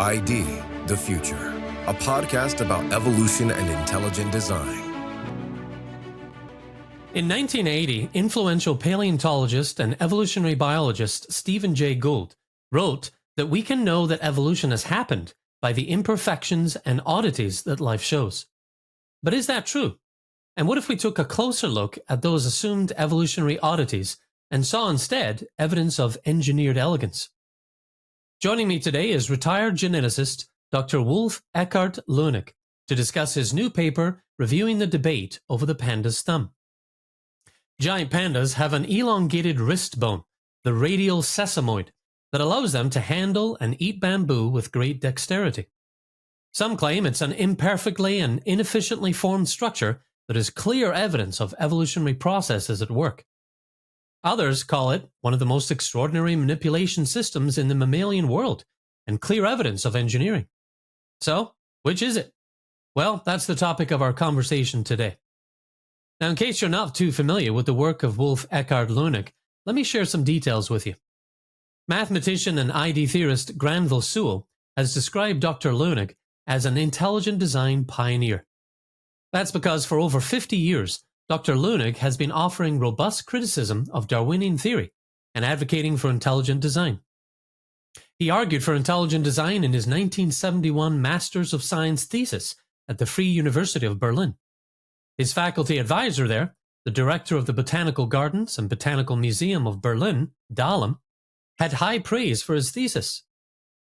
ID, the Future, a podcast about evolution and intelligent design. In 1980, influential paleontologist and evolutionary biologist Stephen Jay Gould wrote that we can know that evolution has happened by the imperfections and oddities that life shows. But is that true? And what if we took a closer look at those assumed evolutionary oddities and saw instead evidence of engineered elegance? Joining me today is retired geneticist Dr. Wolf-Ekkehard Lönnig to discuss his new paper reviewing the debate over the panda's thumb. Giant pandas have an elongated wrist bone, the radial sesamoid, that allows them to handle and eat bamboo with great dexterity. Some claim it's an imperfectly and inefficiently formed structure that is clear evidence of evolutionary processes at work. Others call it one of the most extraordinary manipulation systems in the mammalian world and clear evidence of engineering. So, which is it? Well, that's the topic of our conversation today. Now, in case you're not too familiar with the work of Wolf-Ekkehard Lönnig, let me share some details with you. Mathematician and ID theorist Granville Sewell has described Dr. Lönnig as an intelligent design pioneer. That's because for over 50 years, Dr. Lönnig has been offering robust criticism of Darwinian theory and advocating for intelligent design. He argued for intelligent design in his 1971 Masters of Science thesis at the Free University of Berlin. His faculty advisor there, the director of the Botanical Gardens and Botanical Museum of Berlin, Dahlem, had high praise for his thesis,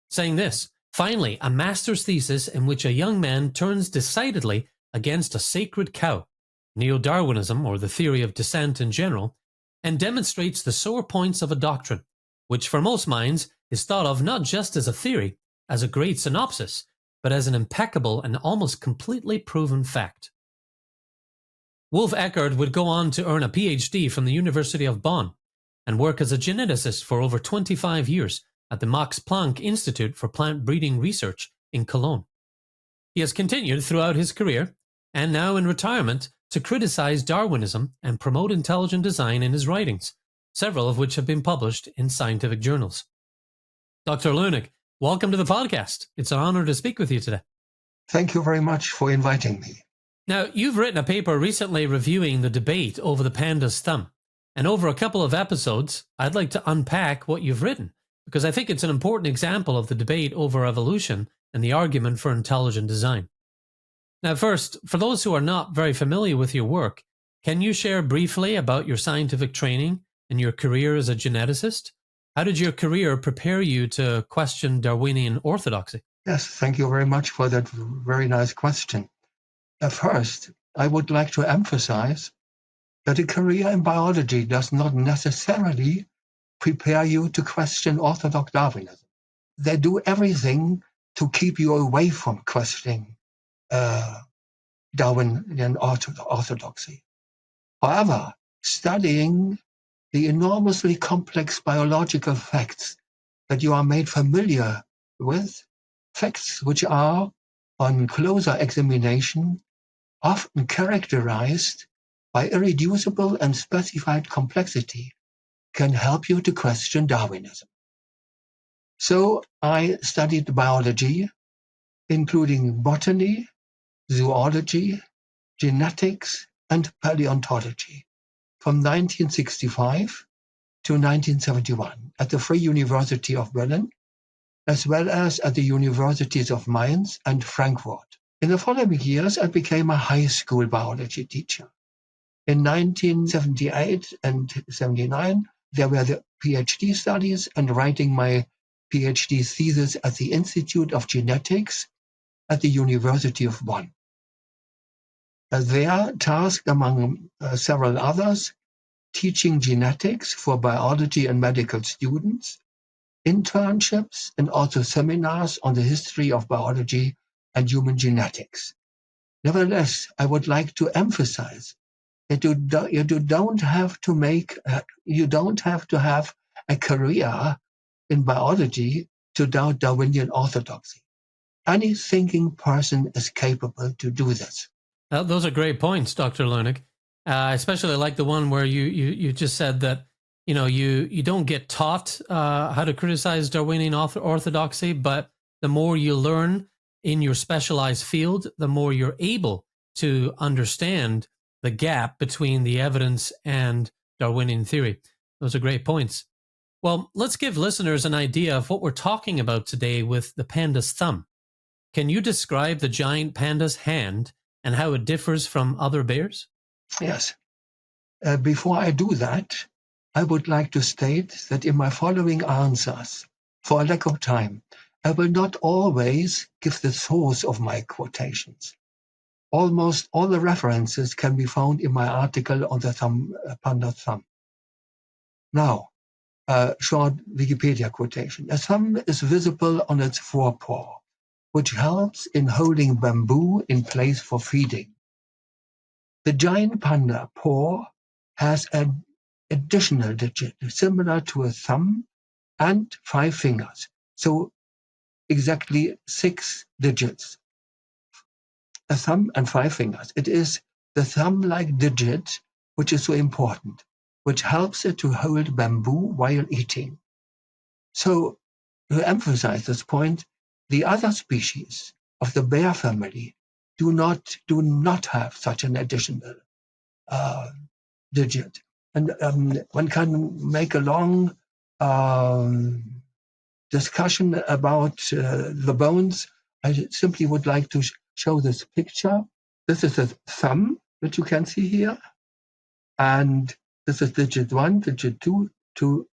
saying this: "Finally, a master's thesis in which a young man turns decidedly against a sacred cow, neo-Darwinism or the theory of descent in general, and demonstrates the sore points of a doctrine, which for most minds is thought of not just as a theory, as a great synopsis, but as an impeccable and almost completely proven fact." Wolf-Ekkehard would go on to earn a PhD from the University of Bonn and work as a geneticist for over 25 years at the Max Planck Institute for Plant Breeding Research in Cologne. He has continued throughout his career, and now in retirement, to criticize Darwinism and promote intelligent design in his writings, several of which have been published in scientific journals. Dr. Lönnig, welcome to the podcast. It's an honor to speak with you today. Thank you very much for inviting me. Now, you've written a paper recently reviewing the debate over the panda's thumb. And over a couple of episodes, I'd like to unpack what you've written, because I think it's an important example of the debate over evolution and the argument for intelligent design. Now, first, for those who are not very familiar with your work, can you share briefly about your scientific training and your career as a geneticist? How did your career prepare you to question Darwinian orthodoxy? Yes, thank you very much for that very nice question. First, I would like to emphasize that a career in biology does not necessarily prepare you to question orthodox Darwinism. They do everything to keep you away from questioning Darwinian orthodoxy. However, studying the enormously complex biological facts that you are made familiar with, facts which are, on closer examination, often characterized by irreducible and specified complexity, can help you to question Darwinism. So I studied biology, including botany, zoology, genetics, and paleontology from 1965 to 1971 at the Free University of Berlin, as well as at the Universities of Mainz and Frankfurt. In the following years, I became a high school biology teacher. In 1978 and 79, there were the PhD studies and writing my PhD thesis at the Institute of Genetics at the University of Bonn. There, tasked among several others, teaching genetics for biology and medical students, internships, and also seminars on the history of biology and human genetics. Nevertheless, I would like to emphasize that you don't have to have a career in biology to doubt Darwinian orthodoxy. Any thinking person is capable to do this. Those are great points, Dr. Lönnig. Especially like the one where you just said that you don't get taught how to criticize Darwinian orthodoxy, but the more you learn in your specialized field, the more you're able to understand the gap between the evidence and Darwinian theory. Those are great points. Well, let's give listeners an idea of what we're talking about today with the panda's thumb. Can you describe the giant panda's hand and how it differs from other bears? Yes. Before I do that, I would like to state that in my following answers, for a lack of time, I will not always give the source of my quotations. Almost all the references can be found in my article on the panda thumb. Now, a short Wikipedia quotation. A thumb is visible on its forepaw, which helps in holding bamboo in place for feeding. The giant panda paw has an additional digit similar to a thumb and 5 fingers, so exactly 6 digits. A thumb and 5 fingers. It is the thumb-like digit which is so important, which helps it to hold bamboo while eating. So, to emphasize this point, the other species of the bear family do not have such an additional digit. And one can make a long discussion about the bones. I simply would like to show this picture. This is a thumb that you can see here. And this is digit 1, digit 2,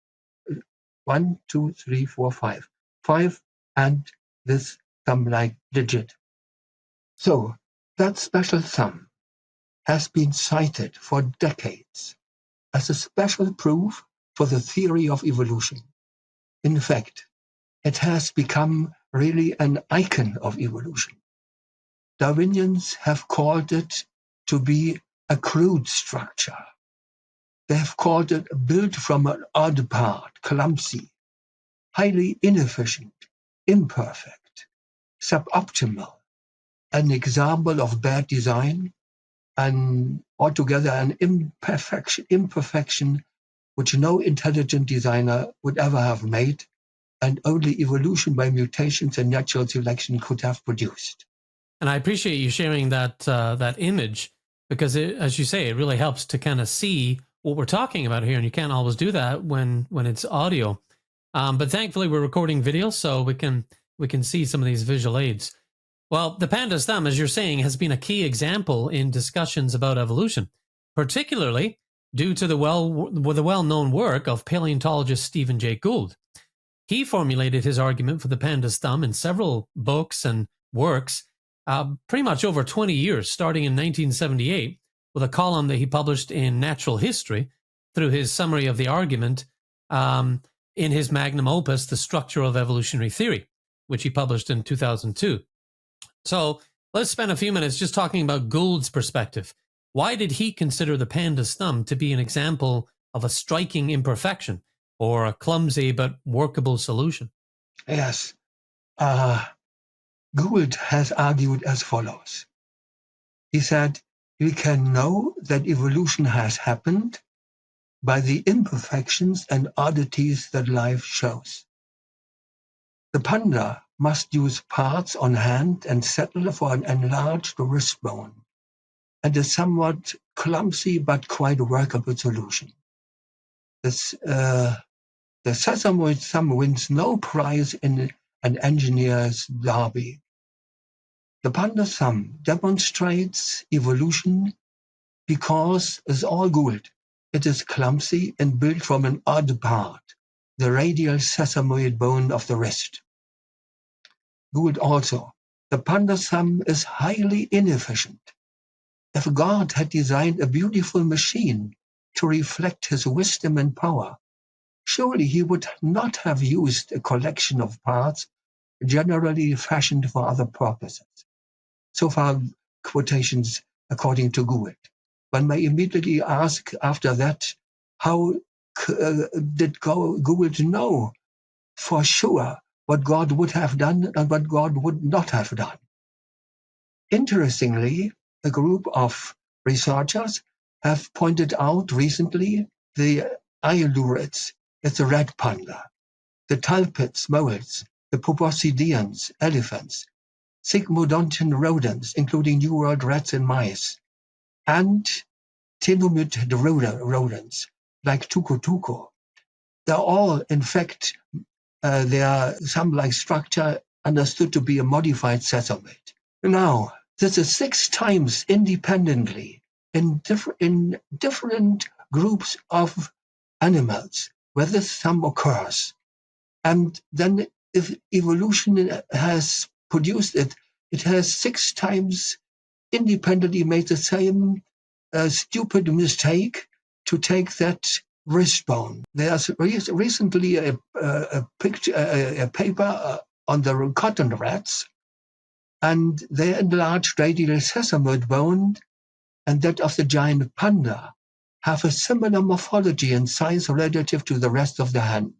1, 2, 3, 4, 5. 5 and this thumb-like digit. So that special thumb has been cited for decades as a special proof for the theory of evolution. In fact, it has become really an icon of evolution. Darwinians have called it to be a crude structure. They have called it built from an odd part, clumsy, highly inefficient, imperfect, suboptimal, an example of bad design, and altogether an imperfection which no intelligent designer would ever have made, and only evolution by mutations and natural selection could have produced. And I appreciate you sharing that image, because as you say, it really helps to kind of see what we're talking about here, and you can't always do that when it's audio. But thankfully, we're recording video, so we can see some of these visual aids. Well, the panda's thumb, as you're saying, has been a key example in discussions about evolution, particularly due to the well-known work of paleontologist Stephen Jay Gould. He formulated his argument for the panda's thumb in several books and works, pretty much over 20 years, starting in 1978, with a column that he published in Natural History through his summary of the argument in his magnum opus, The Structure of Evolutionary Theory, which he published in 2002. So let's spend a few minutes just talking about Gould's perspective. Why did he consider the panda's thumb to be an example of a striking imperfection or a clumsy but workable solution? Yes. Gould has argued as follows. He said, we can know that evolution has happened by the imperfections and oddities that life shows. The panda must use parts on hand and settle for an enlarged wrist bone, and a somewhat clumsy but quite workable solution. The sesamoid thumb wins no prize in an engineer's derby. The panda thumb demonstrates evolution because, as all Gould, it is clumsy and built from an odd part, the radial sesamoid bone of the wrist. Gould also, the panda thumb is highly inefficient. If God had designed a beautiful machine to reflect his wisdom and power, surely he would not have used a collection of parts generally fashioned for other purposes. So far, quotations according to Gould. One may immediately ask after that, how did Gould know for sure what God would have done and what God would not have done? Interestingly, a group of researchers have pointed out recently the Ailurids, it's a red panda, the Talpids moles, the proboscideans, elephants, sigmodontan rodents, including New World rats and mice, and tenomid rodents, like tuco. They're all, in fact, they are some like structure understood to be a modified sesamate. Now, this is 6 times independently in different groups of animals where this thumb occurs. And then if evolution has produced it, it has 6 times independently made the same stupid mistake to take that wrist bone. There's recently a paper on the cotton rats, and they enlarged radial sesamate bone and that of the giant panda have a similar morphology and size relative to the rest of the hand.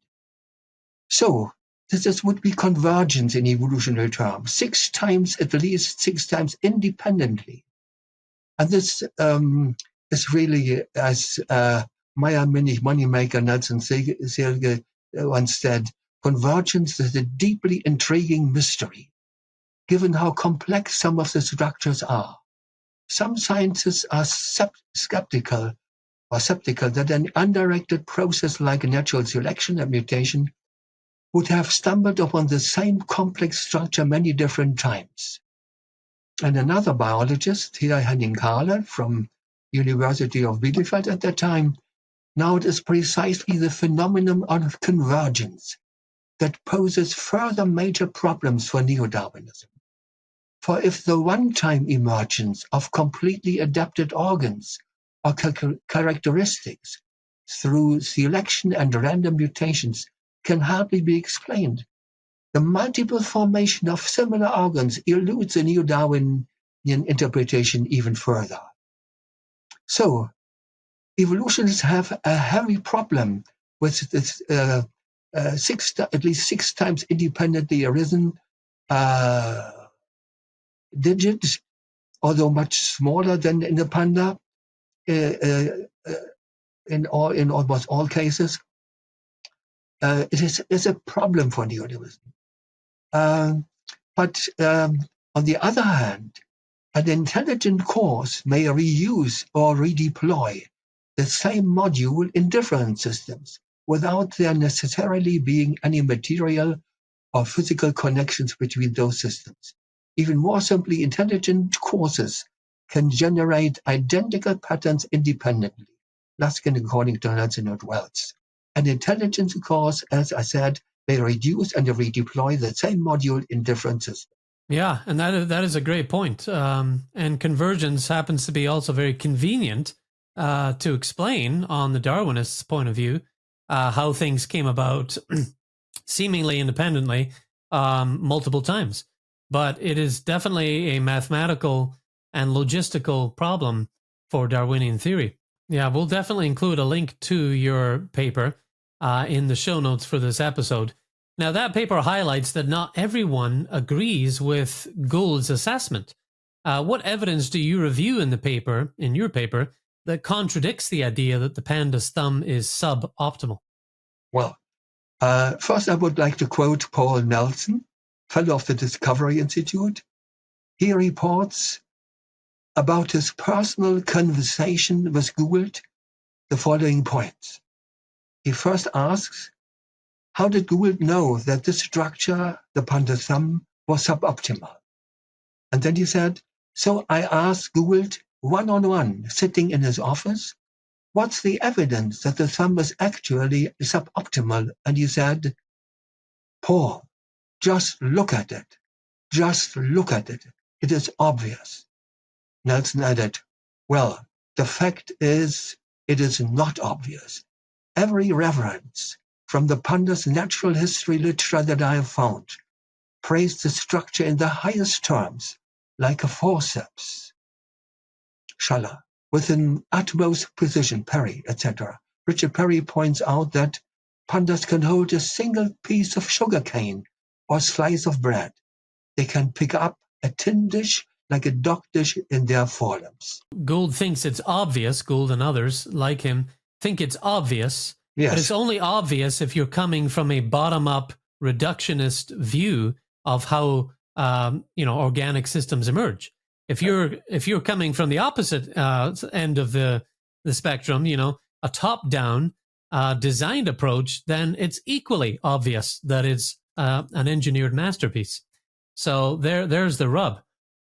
So this would be convergence in evolutionary terms, 6 times, at least 6 times independently. And this is really, as Meyer Minich moneymaker Nelson Seelge once said, convergence is a deeply intriguing mystery, given how complex some of the structures are. Some scientists are skeptical that an undirected process like natural selection and mutation would have stumbled upon the same complex structure many different times. And another biologist, here Henning Kahle from University of Bielefeld at that time, now it is precisely the phenomenon of convergence that poses further major problems for neo-Darwinism. For if the one-time emergence of completely adapted organs or characteristics through selection and random mutations can hardly be explained, the multiple formation of similar organs eludes the neo-Darwinian interpretation even further. So, evolutionists have a heavy problem with this at least 6 times independently arisen digits, although much smaller than in the panda in almost all cases. It is a problem for neo-Darwinism. But on the other hand, an intelligent course may reuse or redeploy the same module in different systems without there necessarily being any material or physical connections between those systems. Even more simply, intelligent courses can generate identical patterns independently. Luskin, according to Nelson and Wells. An intelligence course, as I said, may reduce and redeploy the same module in different systems. Yeah, and that is a great point. And convergence happens to be also very convenient to explain on the Darwinist's point of view how things came about seemingly independently multiple times. But it is definitely a mathematical and logistical problem for Darwinian theory. Yeah, we'll definitely include a link to your paper in the show notes for this episode. Now, that paper highlights that not everyone agrees with Gould's assessment. What evidence do you review in your paper, that contradicts the idea that the panda's thumb is suboptimal? Well, first I would like to quote Paul Nelson, fellow of the Discovery Institute. He reports about his personal conversation with Gould the following points. He first asks, how did Gould know that this structure, the panda's thumb, was suboptimal? And then he said, so I asked Gould one-on-one, sitting in his office, what's the evidence that the thumb is actually suboptimal? And he said, Paul, just look at it. Just look at it. It is obvious. Nelson added, well, the fact is, it is not obvious. Every reference from the panda's natural history literature that I have found praised the structure in the highest terms, like a forceps. Schaller, with an utmost precision, Perry, etc. Richard Perry points out that pandas can hold a single piece of sugar cane or slice of bread. They can pick up a tin dish like a dog dish in their forelimbs. Gould thinks it's obvious, Gould and others like him think it's obvious, Yes. but it's only obvious if you're coming from a bottom-up reductionist view of how organic systems emerge. If you're coming from the opposite end of the spectrum, a top-down designed approach, then it's equally obvious that it's an engineered masterpiece. So there's the rub.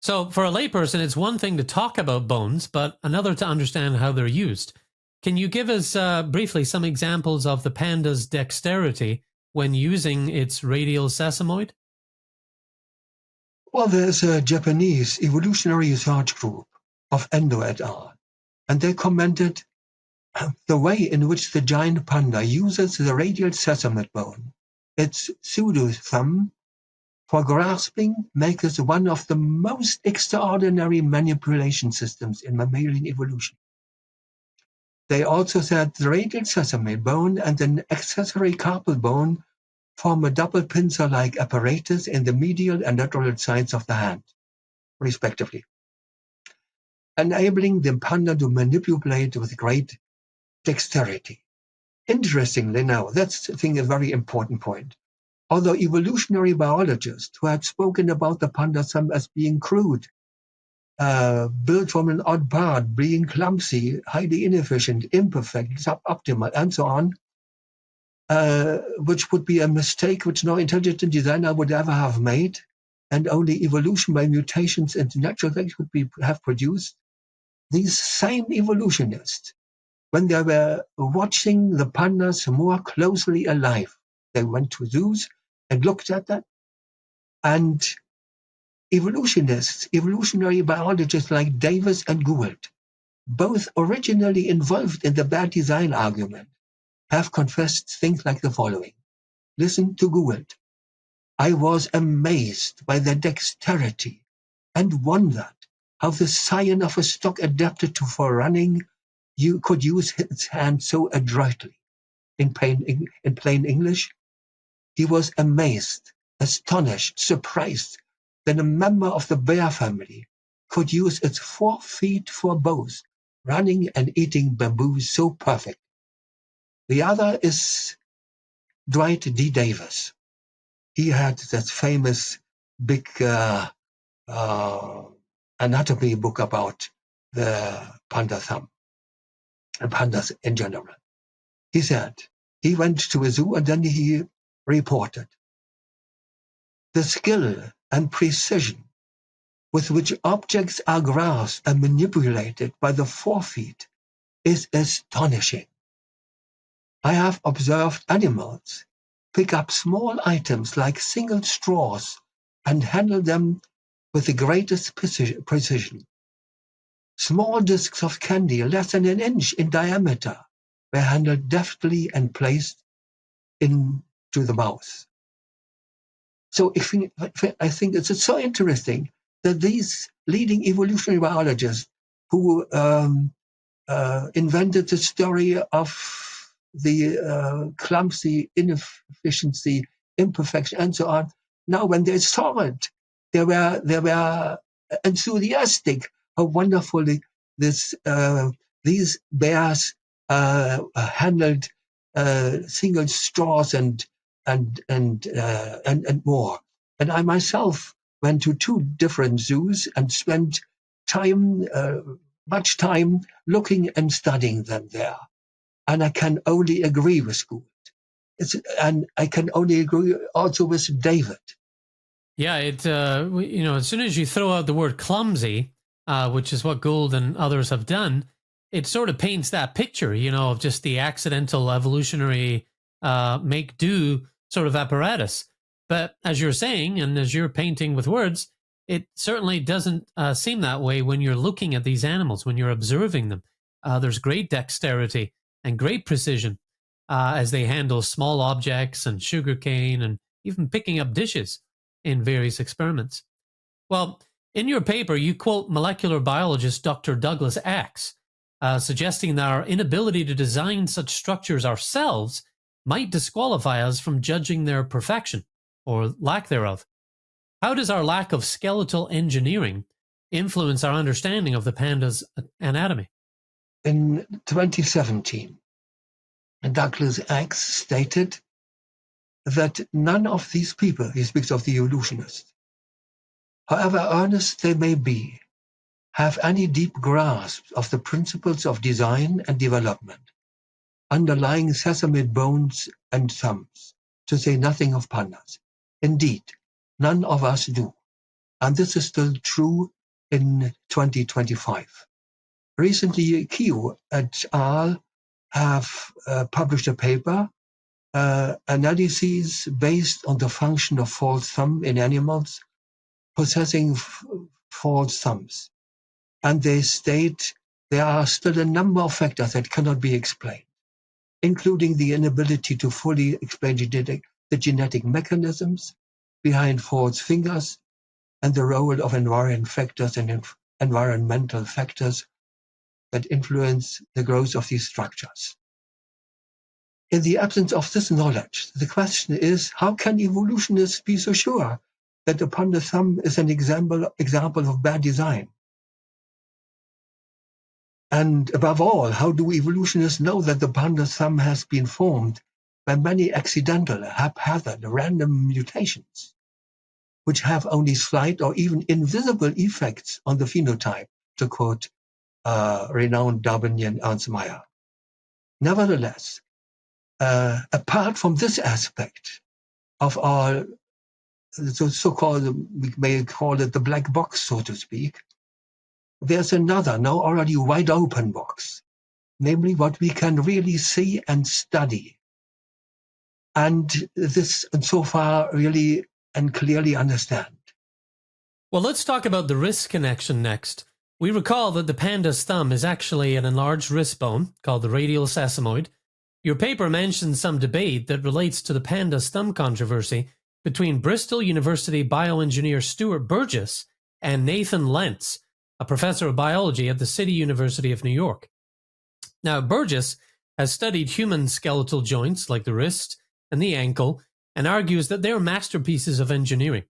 So for a layperson, it's one thing to talk about bones, but another to understand how they're used. Can you give us briefly some examples of the panda's dexterity when using its radial sesamoid? Well, there's a Japanese evolutionary research group of Endo et al., and they commented the way in which the giant panda uses the radial sesamoid bone, its pseudo-thumb, for grasping, makes it one of the most extraordinary manipulation systems in mammalian evolution. They also said the radial sesamoid bone and an accessory carpal bone form a double pincer-like apparatus in the medial and lateral sides of the hand, respectively, enabling the panda to manipulate with great dexterity. Interestingly now, that's, I think, a very important point. Although evolutionary biologists who had spoken about the panda thumb as being crude, built from an odd part, being clumsy, highly inefficient, imperfect, suboptimal, and so on, which would be a mistake which no intelligent designer would ever have made, and only evolution by mutations and natural things would have produced. These same evolutionists, when they were watching the pandas more closely alive, they went to zoos and looked at that, and evolutionary biologists like Davis and Gould, both originally involved in the bad design argument, have confessed things like the following. Listen to Gould. I was amazed by their dexterity and wondered how the scion of a stock adapted to for running could use his hand so adroitly. In plain English, he was amazed, astonished, surprised that a member of the bear family could use its 4 feet for both running and eating bamboo so perfect. The other is Dwight D. Davis. He had that famous big anatomy book about the panda thumb and pandas in general. He said he went to a zoo and then he reported the skill and precision with which objects are grasped and manipulated by the 4 feet is astonishing. I have observed animals pick up small items like single straws and handle them with the greatest precision. Small discs of candy less than an inch in diameter were handled deftly and placed into the mouth. So I think it's so interesting that these leading evolutionary biologists who invented the story of the clumsy, inefficiency, imperfection, and so on, now when they saw it, they were enthusiastic how wonderfully these bears handled single straws and more. And I myself went to 2 different zoos and spent much time looking and studying them there. And I can only agree with Gould. And I can only agree also with David. Yeah, as soon as you throw out the word clumsy, which is what Gould and others have done, it sort of paints that picture, of just the accidental evolutionary make-do sort of apparatus. But as you're saying, and as you're painting with words, it certainly doesn't seem that way when you're looking at these animals, when you're observing them. There's great dexterity and great precision as they handle small objects and sugarcane and even picking up dishes in various experiments. Well, in your paper, you quote molecular biologist Dr. Douglas Axe, suggesting that our inability to design such structures ourselves might disqualify us from judging their perfection or lack thereof. How does our lack of skeletal engineering influence our understanding of the panda's anatomy? In 2017, Douglas Axe stated that none of these people, he speaks of the evolutionists, however earnest they may be, have any deep grasp of the principles of design and development underlying sesame bones and thumbs, to say nothing of pandas. Indeed, none of us do. And this is still true in 2025. Recently, Q et al. Have published a paper, analyses based on the function of false thumb in animals possessing false thumbs. And they state there are still a number of factors that cannot be explained, including the inability to fully explain the genetic mechanisms behind false fingers and the role of environmental factors and environmental factors that influence the growth of these structures. In the absence of this knowledge, the question is, how can evolutionists be so sure that the panda thumb is an example of bad design? And above all, how do evolutionists know that the panda thumb has been formed by many accidental, haphazard, random mutations, which have only slight or even invisible effects on the phenotype, to quote renowned Darwinian Ernst Mayr? Nevertheless, apart from this aspect of our so-called, we may call it the black box, so to speak, there's another, now already wide open box, namely what we can really see and study. And so far really and clearly understand. Well, let's talk about the wrist connection next. We recall that the panda's thumb is actually an enlarged wrist bone called the radial sesamoid. Your paper mentions some debate that relates to the panda's thumb controversy between Bristol University bioengineer Stuart Burgess and Nathan Lentz, a professor of biology at the City University of New York. Now, Burgess has studied human skeletal joints like the wrist and the ankle and argues that they are masterpieces of engineering.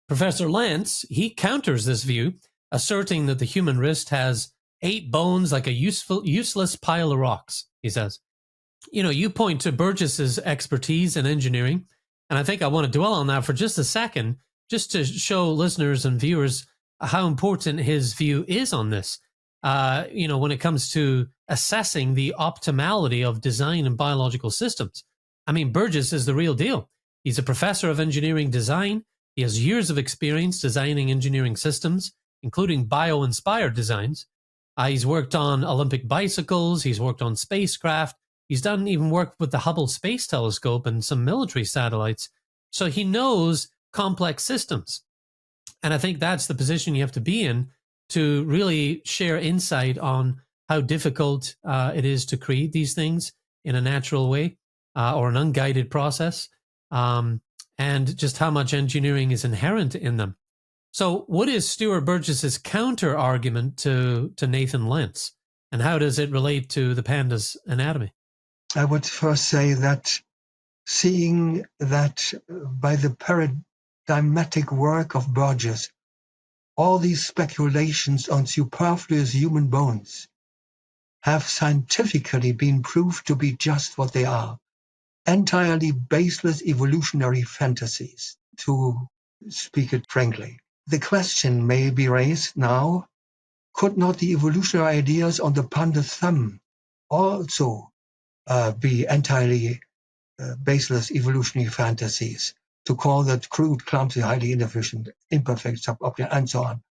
Professor Lentz, he counters this view, asserting that the human wrist has 8 bones like a useless pile of rocks, he says. You know, you point to Burgess's expertise in engineering, and I think I want to dwell on that for just a second, just to show listeners and viewers how important his view is on this. When it comes to assessing the optimality of design in biological systems. I mean, Burgess is the real deal. He's a professor of engineering design. He has years of experience designing engineering systems, including bio-inspired designs. He's worked on Olympic bicycles. He's worked on spacecraft. He's done even work with the Hubble Space Telescope and some military satellites. So he knows complex systems. And I think that's the position you have to be in to really share insight on how difficult it is to create these things in a natural way or an unguided process, and just how much engineering is inherent in them. So what is Stuart Burgess's counter argument to Nathan Lentz, and how does it relate to the panda's anatomy? I would first say that seeing that by the paradigmatic work of Burgess, all these speculations on superfluous human bones have scientifically been proved to be just what they are, entirely baseless evolutionary fantasies, to speak it frankly. The question may be raised now, could not the evolutionary ideas on the panda thumb also be entirely baseless evolutionary fantasies, to call that crude, clumsy, highly inefficient, imperfect, suboptimal, and so on?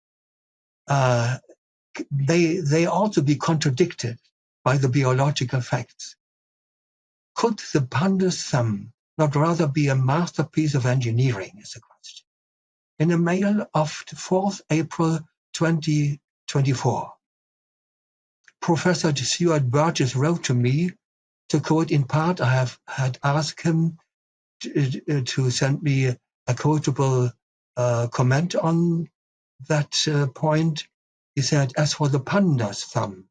They ought to be contradicted by the biological facts. Could the panda's thumb not rather be a masterpiece of engineering, is the question. In a mail of 4th April 2024, Professor Stuart Burgess wrote to me, to quote in part, I had asked him to send me a quotable comment on that point. He said, as for the panda's thumb,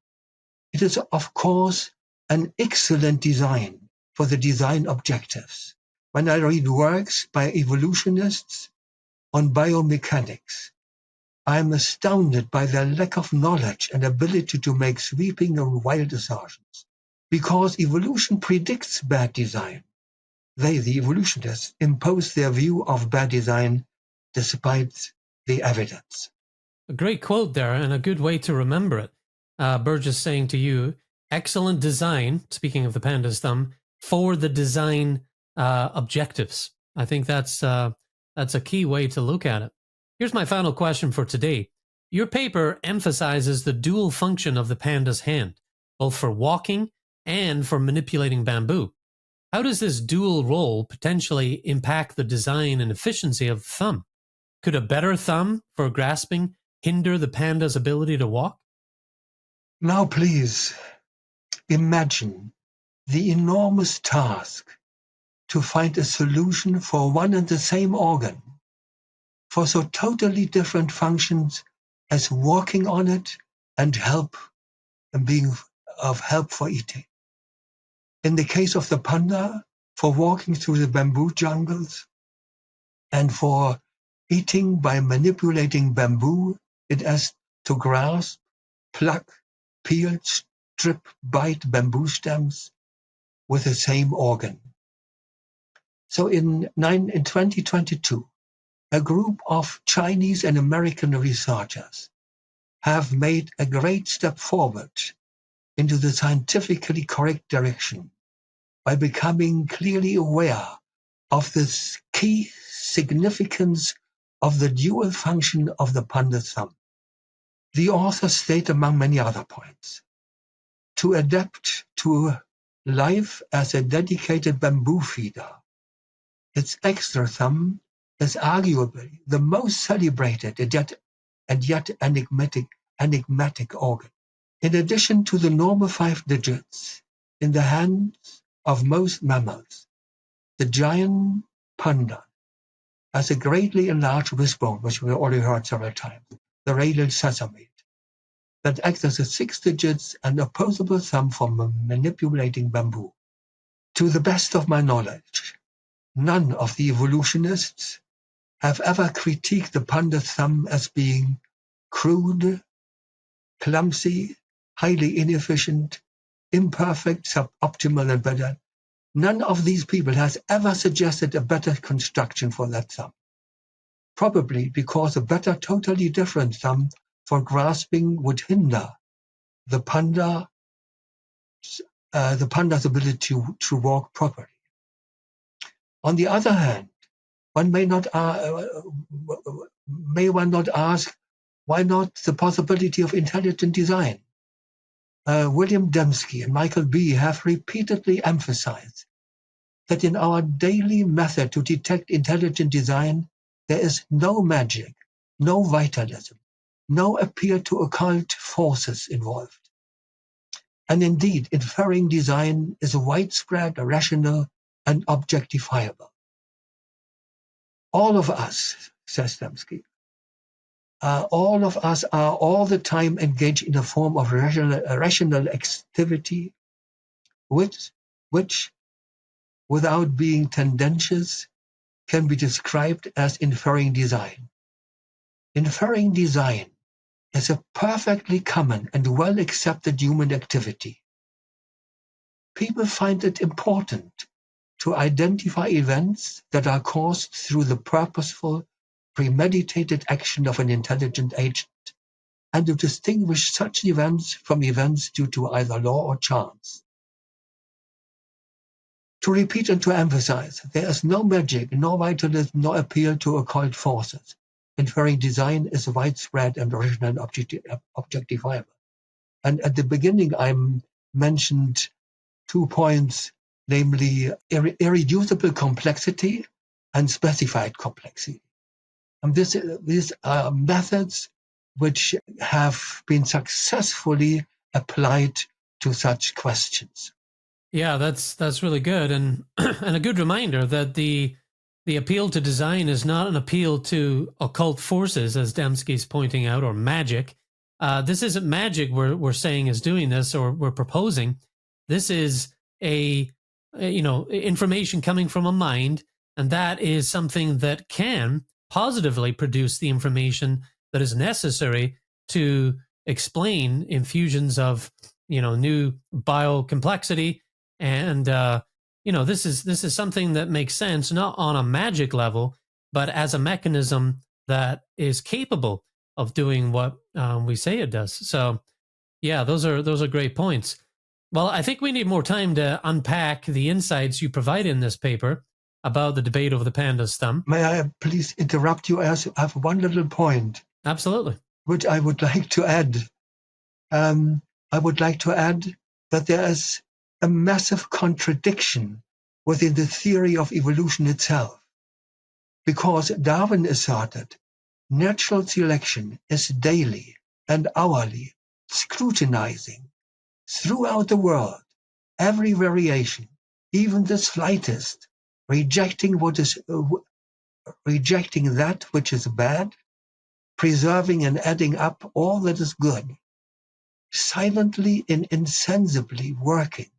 it is of course an excellent design for the design objectives. When I read works by evolutionists on biomechanics, I am astounded by their lack of knowledge and ability to make sweeping and wild assertions. Because evolution predicts bad design, they, the evolutionists, impose their view of bad design despite the evidence. A great quote there, and a good way to remember it. Burgess saying to you, excellent design, speaking of the panda's thumb, for the design objectives. I think that's a key way to look at it. Here's my final question for today. Your paper emphasizes the dual function of the panda's hand, both for walking and for manipulating bamboo. How does this dual role potentially impact the design and efficiency of the thumb? Could a better thumb for grasping hinder the panda's ability to walk? Now please imagine the enormous task to find a solution for one and the same organ, for so totally different functions as walking on it and help and being of help for eating. In the case of the panda, for walking through the bamboo jungles, and for eating by manipulating bamboo, it has to grasp, pluck, peel, strip, bite bamboo stems with the same organ. So in 2022, a group of Chinese and American researchers have made a great step forward into the scientifically correct direction by becoming clearly aware of the key significance of the dual function of the panda thumb. The authors state, among many other points, to adapt to life as a dedicated bamboo feeder. Its extra thumb is arguably the most celebrated and yet enigmatic organ. In addition to the normal 5 digits in the hands of most mammals, the giant panda has a greatly enlarged wristbone, which we already heard several times, the radial sesamate, that acts as a 6 digits and opposable thumb for manipulating bamboo. To the best of my knowledge, none of the evolutionists have ever critiqued the panda thumb as being crude, clumsy, highly inefficient, imperfect, suboptimal, and better. None of these people has ever suggested a better construction for that thumb. Probably because a better, totally different thumb for grasping would hinder the panda's ability to walk properly. On the other hand, may one not ask, why not the possibility of intelligent design? William Dembski and Michael B. have repeatedly emphasized that in our daily method to detect intelligent design, there is no magic, no vitalism, no appeal to occult forces involved. And indeed, inferring design is widespread, rational, and objectifiable. All of us, says Dembski, all of us are all the time engaged in a form of rational activity, which, without being tendentious, can be described as inferring design. Inferring design is a perfectly common and well-accepted human activity. People find it important to identify events that are caused through the purposeful, premeditated action of an intelligent agent, and to distinguish such events from events due to either law or chance. To repeat and to emphasize, there is no magic, no vitalism, no appeal to occult forces. Inferring design is widespread and original and objectifiable. And at the beginning, I mentioned 2 points, namely irreducible complexity and specified complexity. And these are methods which have been successfully applied to such questions. Yeah, that's really good, and and a good reminder that the appeal to design is not an appeal to occult forces, as Dembski's pointing out, or magic. This isn't magic we're saying is doing this, or we're proposing. This is information coming from a mind, and that is something that can positively produce the information that is necessary to explain infusions of new biocomplexity and this is something that makes sense, not on a magic level, but as a mechanism that is capable of doing what we say it does. So, yeah, those are great points. Well, I think we need more time to unpack the insights you provide in this paper about the debate over the panda's thumb. May I please interrupt you? I have one little point. Absolutely. Which I would like to add. I would like to add that there is a massive contradiction within the theory of evolution itself. Because Darwin asserted natural selection is daily and hourly scrutinizing throughout the world every variation, even the slightest, rejecting that which is bad, preserving and adding up all that is good, silently and insensibly working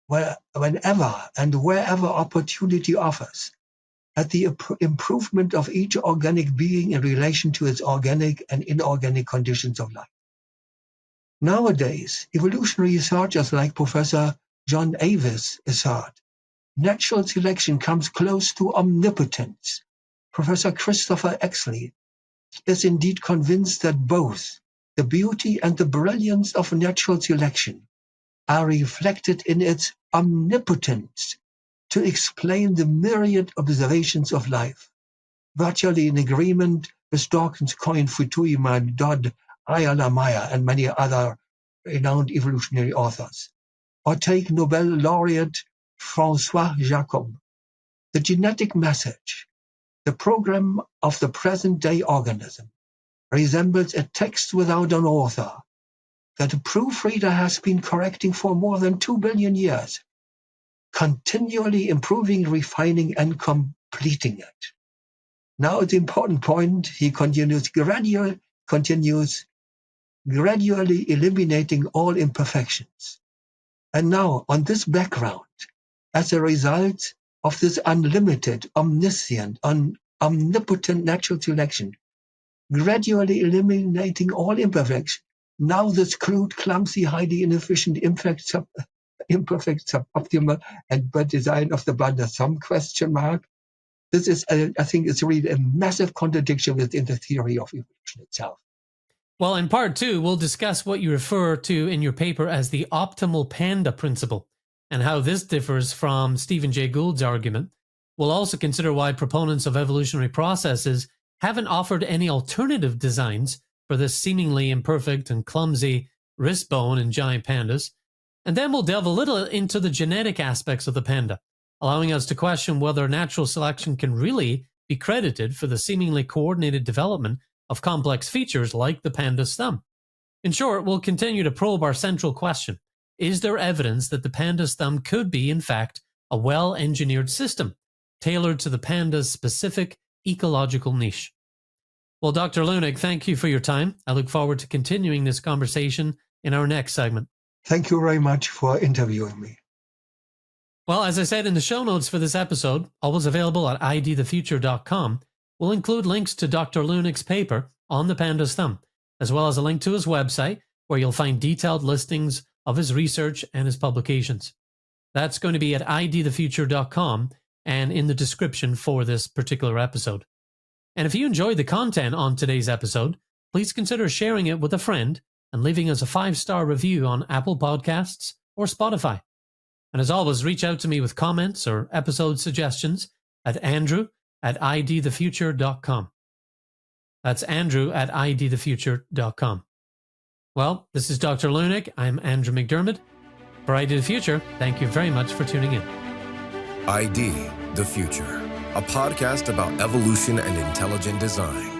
whenever and wherever opportunity offers at the improvement of each organic being in relation to its organic and inorganic conditions of life. Nowadays, evolutionary researchers like Professor John Avis assert natural selection comes close to omnipotence. Professor Christopher Exley is indeed convinced that both the beauty and the brilliance of natural selection are reflected in its omnipotence to explain the myriad observations of life, virtually in agreement with Dawkins, Coyne, Futuyma, Dodd, Ayala Meyer, and many other renowned evolutionary authors. Or take Nobel laureate François Jacob. The genetic message, the program of the present-day organism, resembles a text without an author that a proofreader has been correcting for more than 2 billion years, continually improving, refining, and completing it. Now the important point, he continues, gradually eliminating all imperfections. And now, on this background, as a result of this unlimited, omniscient, omnipotent natural selection, gradually eliminating all imperfections, now this crude, clumsy, highly inefficient, imperfect, suboptimal, and bad design of the Panda thumb ? This is, I think, it's really a massive contradiction within the theory of evolution itself. Well, in part 2, we'll discuss what you refer to in your paper as the optimal panda principle and how this differs from Stephen Jay Gould's argument. We'll also consider why proponents of evolutionary processes haven't offered any alternative designs for this seemingly imperfect and clumsy wrist bone in giant pandas. And then we'll delve a little into the genetic aspects of the panda, allowing us to question whether natural selection can really be credited for the seemingly coordinated development of complex features like the panda's thumb. In short, we'll continue to probe our central question. Is there evidence that the panda's thumb could be, in fact, a well-engineered system, tailored to the panda's specific ecological niche? Well, Dr. Lönnig, thank you for your time. I look forward to continuing this conversation in our next segment. Thank you very much for interviewing me. Well, as I said in the show notes for this episode, always available at idthefuture.com, we'll include links to Dr. Lönnig's paper on the panda's thumb, as well as a link to his website, where you'll find detailed listings of his research and his publications. That's going to be at idthefuture.com and in the description for this particular episode. And if you enjoyed the content on today's episode, please consider sharing it with a friend and leaving us a 5-star review on Apple Podcasts or Spotify. And as always, reach out to me with comments or episode suggestions at andrew@idthefuture.com. That's andrew@idthefuture.com. Well, this is Dr. Lönnig. I'm Andrew McDermott. For ID the Future, thank you very much for tuning in. ID the Future, a podcast about evolution and intelligent design.